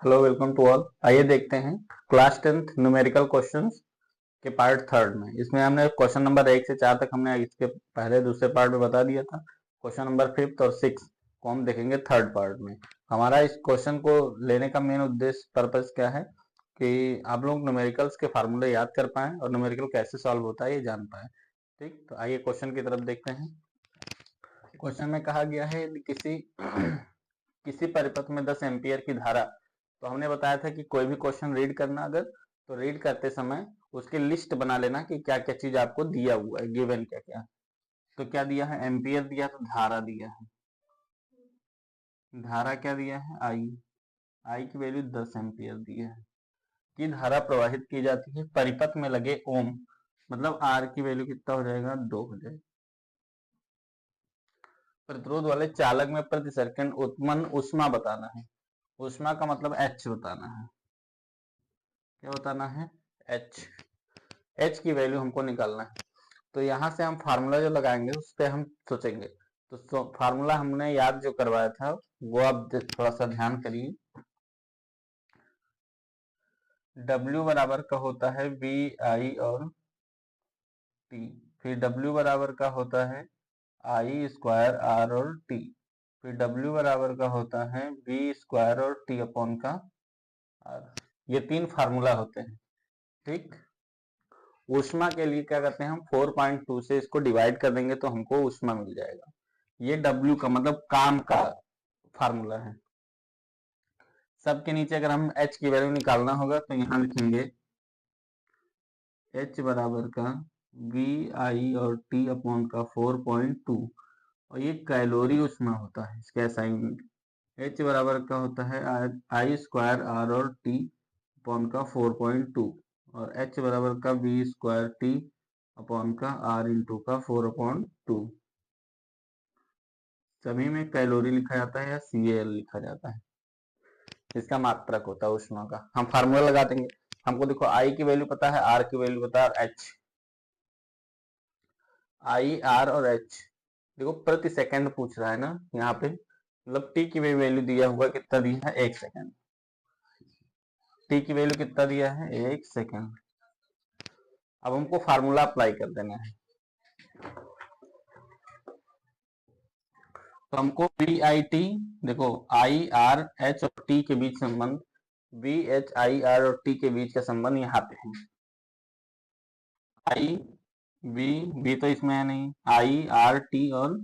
Hello, welcome to all. आइए देखते हैं क्लास 10th न्यूमेरिकल क्वेश्चंस के पार्ट थर्ड में। इसमें हमने क्वेश्चन नंबर 1 से 4 तक हमने इसके पहले दूसरे पार्ट में बता दिया था। क्वेश्चन नंबर 5th और 6 को हम देखेंगे थर्ड पार्ट में। हमारा इस क्वेश्चन को लेने का मेन उद्देश्य पर्पज क्या है कि आप लोग न्यूमेरिकल्स के फार्मूले याद कर पाएं और न्यूमेरिकल कैसे सॉल्व होता है ये जान पाए। ठीक, तो आइए क्वेश्चन की तरफ देखते हैं। क्वेश्चन में कहा गया है किसी परिपथ में 10 एम्पियर की धारा। तो हमने बताया था कि कोई भी क्वेश्चन रीड करना अगर, तो रीड करते समय उसकी लिस्ट बना लेना कि क्या क्या चीज आपको दिया हुआ है, गिवन क्या क्या। तो क्या दिया है, एम्पियर दिया, तो धारा दिया है। धारा क्या दिया है, आई की वैल्यू 10 एम्पियर दी है। कि धारा प्रवाहित की जाती है परिपथ में लगे ओम, मतलब आर की वैल्यू कितना हो जाएगा, 2 हो जाएगा। प्रतिरोध वाले चालक में प्रति सेकंड उत्पन्न ऊष्मा बताना है। ऊष्मा का मतलब एच बताना है। क्या बताना है, एच की वैल्यू हमको निकालना है। तो यहाँ से हम फार्मूला जो लगाएंगे उस पर हम सोचेंगे। तो फार्मूला हमने याद जो करवाया था वो आप थोड़ा सा ध्यान करिए। W बराबर का होता है वी आई और टी, फिर W बराबर का होता है आई स्क्वायर आर और टी, फिर W बराबर का होता है वी स्क्वायर और टी अपॉन का आर। ये 3 फार्मूला होते हैं। ठीक, ऊष्मा के लिए क्या करते हैं हम, 4.2 से इसको डिवाइड कर देंगे तो हमको ऊष्मा मिल जाएगा। ये W का मतलब काम का फार्मूला है। सबके नीचे अगर हम H की वैल्यू निकालना होगा तो यहाँ लिखेंगे H बराबर का वी आई और T अपॉन का 4.2, और ये कैलोरी ऊष्मा होता है इसका असाइनमेंट। H बराबर का होता है आई स्क्वायर आर और T अपॉन का 4.2, और H बराबर का वी स्क्वायर T अपॉन का आर इंटू का 4/2। सभी में कैलोरी लिखा जाता है या CAL लिखा जाता है। इसका मात्रक होता है ऊष्मा का। हम फार्मूला लगा देंगे। हमको देखो आई की वैल्यू पता है, आर की वैल्यू पता है, और एच, आई आर और एच। देखो प्रति सेकंड पूछ रहा है ना यहाँ पे, मतलब टी की वैल्यू दिया हुआ कितना दिया है, 1 सेकंड। टी की वैल्यू कितना दिया है, 1 सेकंड। अब हमको फार्मूला अप्लाई कर देना है। तो हमको वी आई टी, देखो आई आर एच और टी के बीच संबंध, वी एच आई आर और टी के बीच का संबंध यहाँ पे है। आई वी तो इसमें है नहीं, आई आर टी, और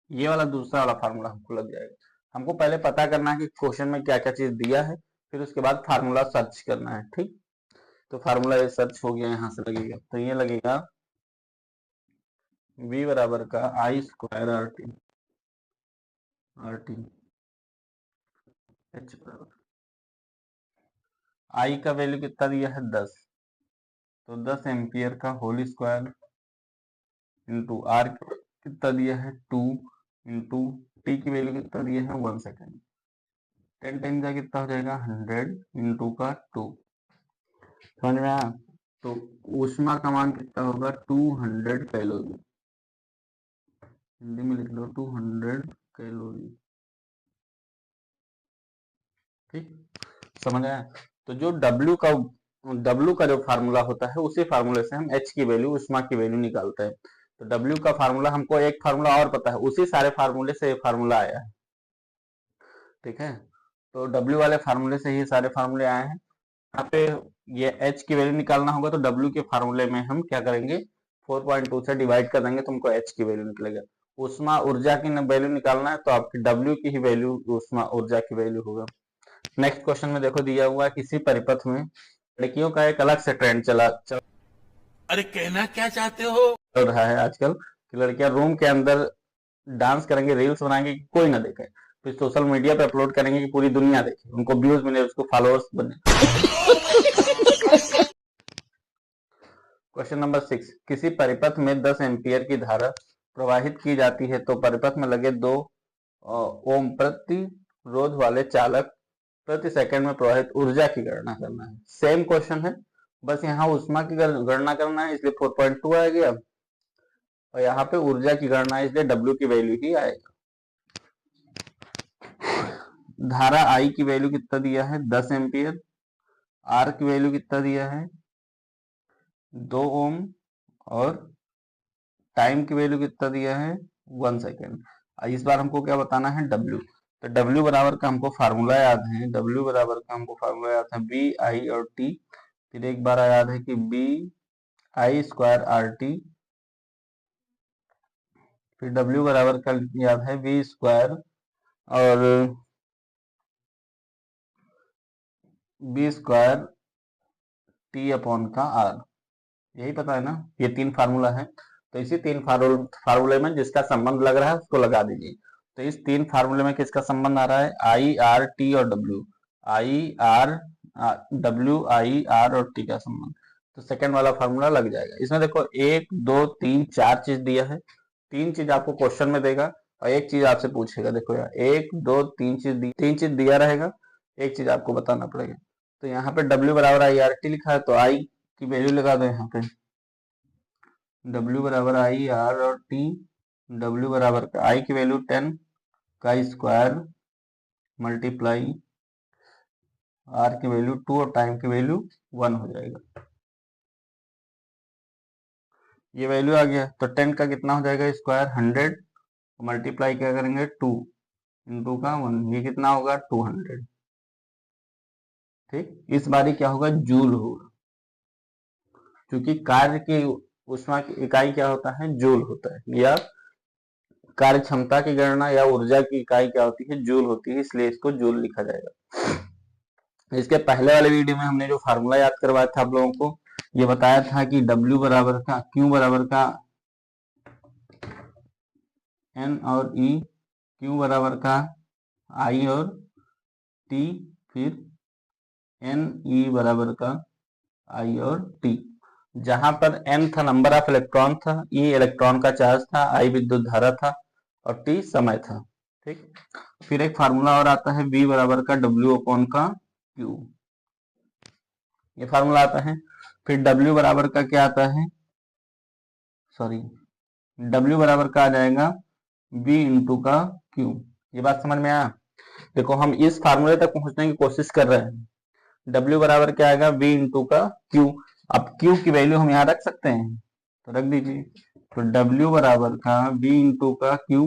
ये वाला दूसरा वाला फार्मूला हमको लग जाएगा। हमको पहले पता करना है कि क्वेश्चन में क्या क्या चीज दिया है, फिर उसके बाद फार्मूला सर्च करना है। ठीक, तो फार्मूला ये सर्च हो गया, यहाँ से लगेगा, तो ये लगेगा v बराबर का आई स्क्वायर आर टी एच बराबर, आई का वैल्यू कितना दिया है, 10, तो 10 एम्पियर का होल स्क्वायर इंटू आर कितना दिया है, 2, इंटू टी की वैल्यू कितना दिया है, 1 सेकेंड। 10 10 का कितना हो जाएगा, 100 इंटू का 2। समझ में आया? तो ऊष्मा का मान कितना होगा, 200 कैलोरी। हिंदी में लिख लो 200 कैलोरी। ठीक, समझ आया? तो जो W का जो फार्मूला होता है उसी फार्मूले से हम H की वैल्यू, ऊष्मा की वैल्यू निकालते हैं। तो W का फार्मूला हमको एक फार्मूला और पता है, उसी सारे फार्मूले से ये फार्मूला आया है। ठीक है, तो W वाले फार्मूले से ही सारे फार्मूले आए हैं। यहाँ पे ये H की वैल्यू निकालना होगा तो W के फार्मूले में हम क्या करेंगे, 4.2 से डिवाइड कर देंगे, तुमको H की वैल्यू निकलेगा। ऊष्मा ऊर्जा की वैल्यू निकालना है तो आपकी W की ही वैल्यू ऊष्मा ऊर्जा की वैल्यू होगा। नेक्स्ट क्वेश्चन में देखो दिया हुआ है, किसी परिपथ में लड़कियों का एक अलग से ट्रेंड चल अरे कहना क्या चाहते हो? रहा है आजकल कि लड़कियां रूम के अंदर डांस करेंगे, रील्स बनाएंगे कि कोई ना देखे, फिर सोशल मीडिया पे अपलोड करेंगे कि पूरी दुनिया देखे, उनको व्यूज मिले, उसको फॉलोअर्स बने। क्वेश्चन नंबर 6, किसी परिपथ में 10 एम्पियर की धारा प्रवाहित की जाती है तो परिपथ में लगे 2 ओम प्रतिरोध वाले चालक प्रति सेकंड में प्रवाहित ऊर्जा की गणना करना है। सेम क्वेश्चन है, बस यहाँ ऊष्मा की गणना करना है इसलिए 4.2 आ गया, और यहाँ पे ऊर्जा की गणना है इसलिए W की वैल्यू ही आएगा। धारा आई की वैल्यू कितना दिया है 10 एम्पियर, आर की वैल्यू कितना दिया है 2 ओम, और टाइम की वैल्यू कितना दिया है 1 सेकेंड। इस बार हमको क्या बताना है W। तो W बराबर का हमको फार्मूला याद है, W बराबर का हमको फार्मूला याद है बी आई और टी। फिर एक बार याद है कि B I square R T. फिर W बराबर का याद है बी स्क्वायर और बी स्क्वायर टी अपॉन का आर। यही पता है ना, ये 3 फार्मूला है। तो इसी 3 फार्मूले में जिसका संबंध लग रहा है उसको लगा दीजिए। तो इस 3 फार्मूले में किसका संबंध आ रहा है आई आर टी और W, I R W I R और टी का संबंध। तो सेकंड वाला फार्मूला लग जाएगा। इसमें देखो 1 2 3 4 चीज दिया है, 3 चीज आपको क्वेश्चन में देगा और एक चीज आपसे पूछेगा। देखो यार 1 2 3 चीज 3 चीज दिया रहेगा, एक चीज आपको बताना पड़ेगा। तो यहाँ पे W बराबर आई आर टी लिखा है, तो आई की वैल्यू लगा दो यहाँ पे, W बराबर आई आर और टी। W बराबर का आई की वैल्यू 10 का स्क्वायर मल्टीप्लाई आर की वैल्यू 2 और टाइम की वैल्यू 1 हो जाएगा। ये वैल्यू आ गया। तो 10 का कितना हो जाएगा स्क्वायर 100, मल्टीप्लाई क्या करेंगे 2 इंटू का 1, ये कितना होगा 200। ठीक, इस बारी क्या होगा जूल होगा, क्योंकि कार्य की ऊष्मा की इकाई क्या होता है जूल होता है, या कार्य क्षमता की गणना या ऊर्जा की इकाई क्या होती है जूल होती है, इसलिए इसको जूल लिखा जाएगा। इसके पहले वाले वीडियो में हमने जो फार्मूला याद करवाया था आप लोगों को, ये बताया था कि W बराबर का Q बराबर का N और E, Q बराबर का I और T, फिर NE बराबर का I और T। जहां पर N था नंबर ऑफ इलेक्ट्रॉन था, E इलेक्ट्रॉन का चार्ज था, I विद्युत धारा था और T समय था। ठीक, फिर एक फार्मूला और आता है V बराबर का W अपॉन का Q, ये फार्मूला आता है। फिर W बराबर का क्या आता है, सॉरी W बराबर का आ जाएगा V इंटू का Q। ये बात समझ में आया। देखो हम इस फार्मूले तक पहुंचने की कोशिश कर रहे हैं। W बराबर क्या आएगा V इंटू का Q। अब Q की वैल्यू हम यहाँ रख सकते हैं, तो रख दीजिए। तो W बराबर का V इंटू का Q,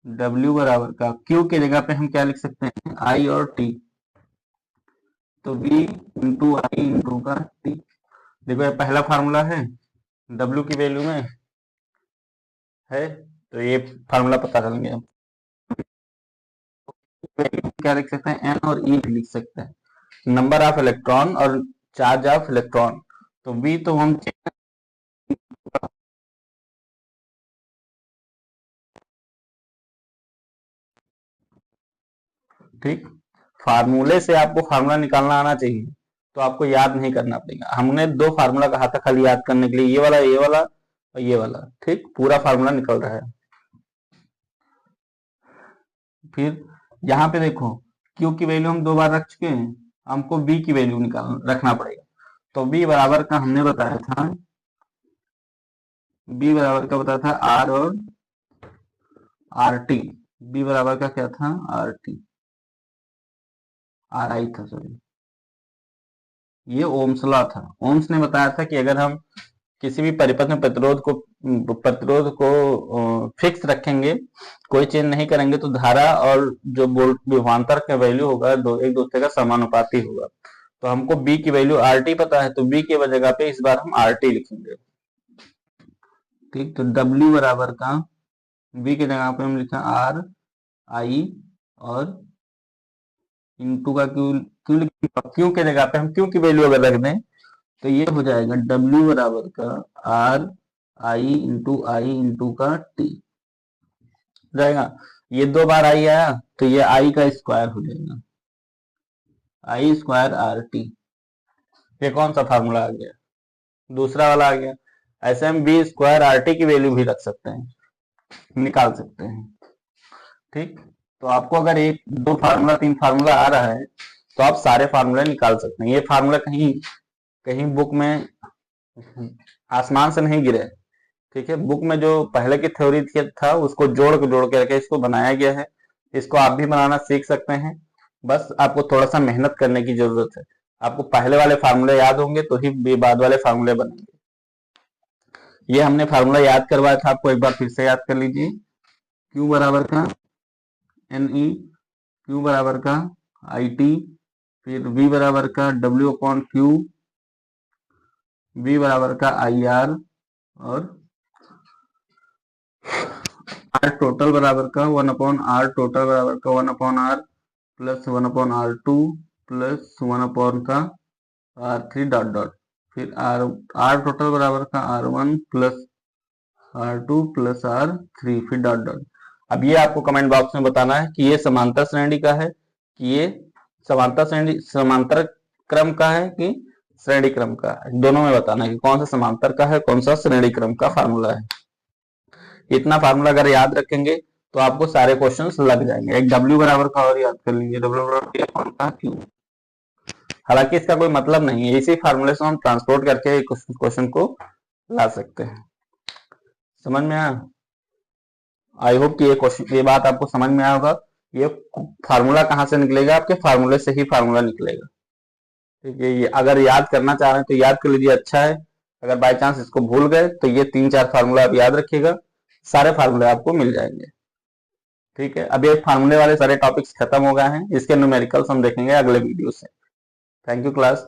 W बराबर का Q की जगह पे हम क्या लिख सकते हैं I और T, तो V इंटू आई इंटू का T। देखो ये पहला फार्मूला है, W की वैल्यू में है, तो ये फार्मूला पता चल गया। क्या लिख सकते हैं N और E लिख सकते हैं, नंबर ऑफ इलेक्ट्रॉन और चार्ज ऑफ इलेक्ट्रॉन। तो V तो हम ठीक, फार्मूले से आपको फार्मूला निकालना आना चाहिए, तो आपको याद नहीं करना पड़ेगा। हमने 2 फार्मूला कहा था खाली याद करने के लिए, ये वाला और ये वाला। ठीक, पूरा फार्मूला निकल रहा है। फिर यहाँ पे देखो Q की वैल्यू हम 2 बार रख चुके हैं, हमको B की वैल्यू रखना पड़ेगा। तो B बराबर का हमने बताया था, B बराबर का बताया था R और RT। B बराबर का क्या था RT, RI था सॉरी, ये ओम्स लॉ था। ओम्स ने बताया था कि अगर हम किसी भी परिपथ में प्रतिरोध को फिक्स रखेंगे, कोई चेंज नहीं करेंगे, तो धारा और जो विभवांतर का वैल्यू होगा एक दूसरे का समानुपाती होगा। तो हमको B की वैल्यू RT पता है, तो B की जगह पे इस बार हम RT लिखेंगे। ठीक, तो W बराबर का B की जगह पे हम लिखा RI और इंटू का Q के जगह पे हम Q की वैल्यू अगर रख दें तो ये हो जाएगा W बराबर का RI इंटू आई इंटू का T जाएगा। ये 2 बार आई आया तो ये I का स्क्वायर हो जाएगा, I स्क्वायर RT। ये कौन सा फार्मूला आ गया, दूसरा वाला आ गया। ऐसे हम B स्क्वायर RT की वैल्यू भी रख सकते हैं, निकाल सकते हैं। ठीक, तो आपको अगर 1 2 फार्मूला 3 फार्मूला आ रहा है तो आप सारे फार्मूले निकाल सकते हैं। ये फार्मूला कहीं बुक में आसमान से नहीं गिरे। ठीक है, बुक में जो पहले की थ्योरी था उसको जोड़ के रखे इसको बनाया गया है। इसको आप भी बनाना सीख सकते हैं। बस आपको थोड़ा सा मेहनत करने की जरूरत है। आपको पहले वाले फार्मूले याद होंगे तो ही बाद वाले फार्मूले बनेंगे। ये हमने फार्मूला याद करवाया था, आपको एक बार फिर से याद कर लीजिए। Q बराबर का NE, Q बराबर का IT, फिर V बराबर का W अपॉन Q, V बराबर का IR, और R टोटल बराबर का 1 अपॉन R टोटल बराबर का 1 upon R plus 1 upon R2 plus 1 upon का R3 डॉट डॉट, फिर R टोटल बराबर का R1 plus R2 plus R3 फिर डॉट डॉट। अब ये आपको कमेंट बॉक्स में बताना है कि ये समांतर श्रेणी का है, कि ये समांतर क्रम का है कि श्रेणी क्रम का है। दोनों में बताना है कि कौन सा समांतर का है, कौन सा श्रेणी क्रम का फार्मूला है। इतना फार्मूला अगर याद रखेंगे तो आपको सारे क्वेश्चंस लग जाएंगे। एक W बराबर का और याद कर लीजिए, W बराबर कौन का Q। हालांकि इसका कोई मतलब नहीं है, इसी फार्मूले से हम ट्रांसपोर्ट करके क्वेश्चन को ला सकते हैं। समझ में आया? आई होप कि ये बात आपको समझ में आया होगा। ये फार्मूला कहाँ से निकलेगा? आपके फार्मूले से ही फार्मूला निकलेगा। ठीक है, ये अगर याद करना चाह रहे हैं तो याद कर लीजिए, अच्छा है। अगर बाय चांस इसको भूल गए तो ये 3-4 फार्मूला आप याद रखिएगा, सारे फार्मूले आपको मिल जाएंगे। ठीक है, अब ये फार्मूले वाले सारे टॉपिक्स खत्म हो गए हैं, इसके न्यूमेरिकल्स हम देखेंगे अगले वीडियो से। Thank you class.